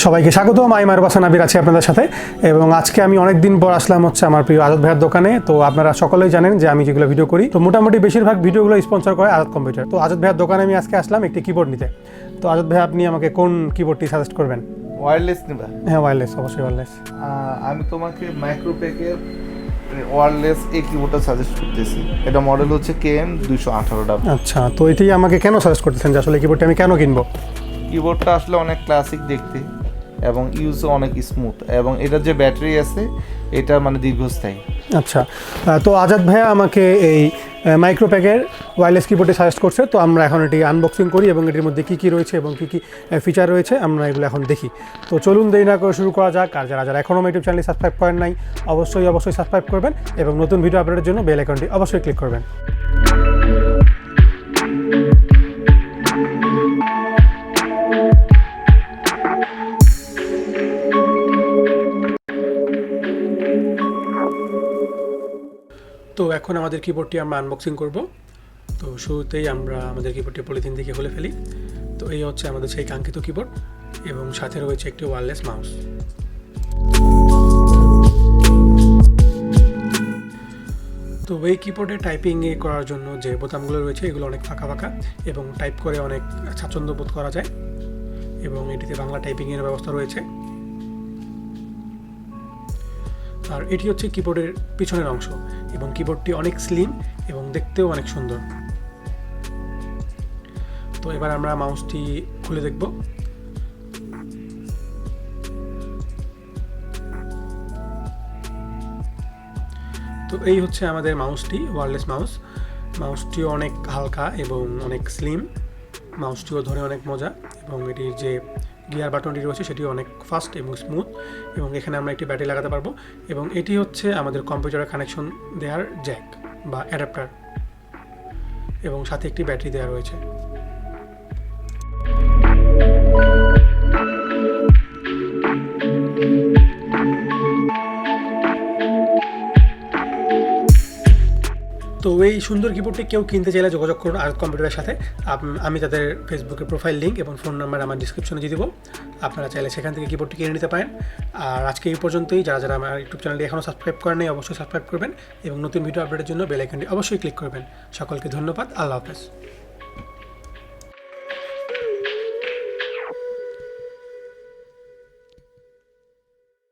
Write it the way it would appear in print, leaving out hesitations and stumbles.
সবাইকে স্বাগতম। আমি মারুফ হাসান আবির আছি আপনাদের সাথে, এবং আজকে আমি অনেক দিন পর আসলাম হচ্ছে আমার প্রিয় আজাদ ভাইয়ের দোকানে। তো আপনারা সকলেই জানেন যে আমি যেগুলো ভিডিও করি, তো মোটামুটি বেশিরভাগ ভিডিওগুলো স্পন্সর করে আজাদ কম্পিউটার। তো আজাদ ভাইয়ের দোকানে আমি আজকে আসলাম একটি কিবোর্ড নিতে। তো আজাদ ভাই, আপনি আমাকে কোন কিবোর্ডটি সাজেস্ট করবেন? ওয়্যারলেস নিবা? হ্যাঁ, ওয়্যারলেস, অবশ্যই ওয়্যারলেস। আমি তোমাকে মাইক্রোপ্যাকের ওয়্যারলেস এই কিবোর্ডটা সাজেস্ট করতেছি। এটা মডেল হচ্ছে KM-218W। আচ্ছা, তো এটি আমাকে কেন সাজেস্ট করতেছেন যে আসলে কিবোর্ডটি আমি কেন কিনবো? কিবোর্ডটা আসলে অনেক ক্লাসিক দেখতে এবং ইউজও অনেক স্মুথ, এবং এটার যে ব্যাটারি আছে এটা মানে দীর্ঘস্থায়ী। আচ্ছা, তো আজাদ ভাইয়া আমাকে এই মাইক্রোপ্যাকের ওয়্যারলেস কিবোর্ডে সাজেস্ট করছে। তো আমরা এখন এটি আনবক্সিং করি এবং এটির মধ্যে কী কী রয়েছে এবং কী কী ফিচার রয়েছে আমরা এগুলো এখন দেখি। তো চলুন দেরি না করে শুরু করা যাক। আর যারা এখনও ইউটিউব চ্যানেল সাবস্ক্রাইব করেন নাই, অবশ্যই সাবস্ক্রাইব করবেন এবং নতুন ভিডিও আপলোডের জন্য বেল আইকনটি অবশ্যই ক্লিক করবেন। তো এখন আমাদের কিবোর্ডটি আমরা আনবক্সিং করব। তো শুরুতেই আমরা আমাদের কিবোর্ডটি পলিথিন থেকে খুলে ফেলি। তো এই হচ্ছে আমাদের সেই কাঙ্ক্ষিত কিবোর্ড, এবং সাথে রয়েছে একটি ওয়্যারলেস মাউস। তো এই কিবোর্ডে টাইপিং করার জন্য যে বোতামগুলো রয়েছে এগুলো অনেক ফাঁকা এবং টাইপ করে অনেক স্বাচ্ছন্দ্য বোধ করা যায়, এবং এটিতে বাংলা টাইপিংয়ের ব্যবস্থা রয়েছে। আর এটি হচ্ছে কিবোর্ডের পিছনের অংশ, এবং কিবোর্ডটি অনেক স্লিম এবং দেখতেও অনেক সুন্দর। তো এবার আমরা মাউসটি খুলে দেখব। তো এই হচ্ছে আমাদের মাউসটি, ওয়্যারলেস মাউসটিও অনেক হালকা এবং অনেক স্লিম। মাউসটিও ধরে অনেক মজা, এবং এটির যে গিয়ার বাটনটি রয়েছে সেটিও অনেক ফাস্ট এবং স্মুথ, এবং এখানে আমরা একটি ব্যাটারি লাগাতে পারবো। এবং এটি হচ্ছে আমাদের কম্পিউটারের কানেকশন দেওয়ার জ্যাক বা অ্যাডাপ্টার, এবং সাথে একটি ব্যাটারি দেওয়া রয়েছে। তো এই সুন্দর কিবোর্ডটি কেউ কিনতে চাইলে যোগাযোগ করুন আজাদ কম্পিউটারের সাথে। আমি তাদের ফেসবুকে প্রোফাইল লিঙ্ক এবং ফোন নাম্বার আমার ডিসক্রিপশনে দিয়ে দেবো। আপনারা চাইলে সেখান থেকে কিবোর্ডটি কিনে নিতে পারেন। আর আজকে এই পর্যন্তই। যারা আমার ইউটিউব চ্যানেলটি এখনও সাবস্ক্রাইব করেন নাই, অবশ্যই সাবস্ক্রাইব করবেন এবং নতুন ভিডিও আপডেটের জন্য বেল আইকনটি অবশ্যই ক্লিক করবেন। সকলকে ধন্যবাদ। আল্লাহ হাফেজ।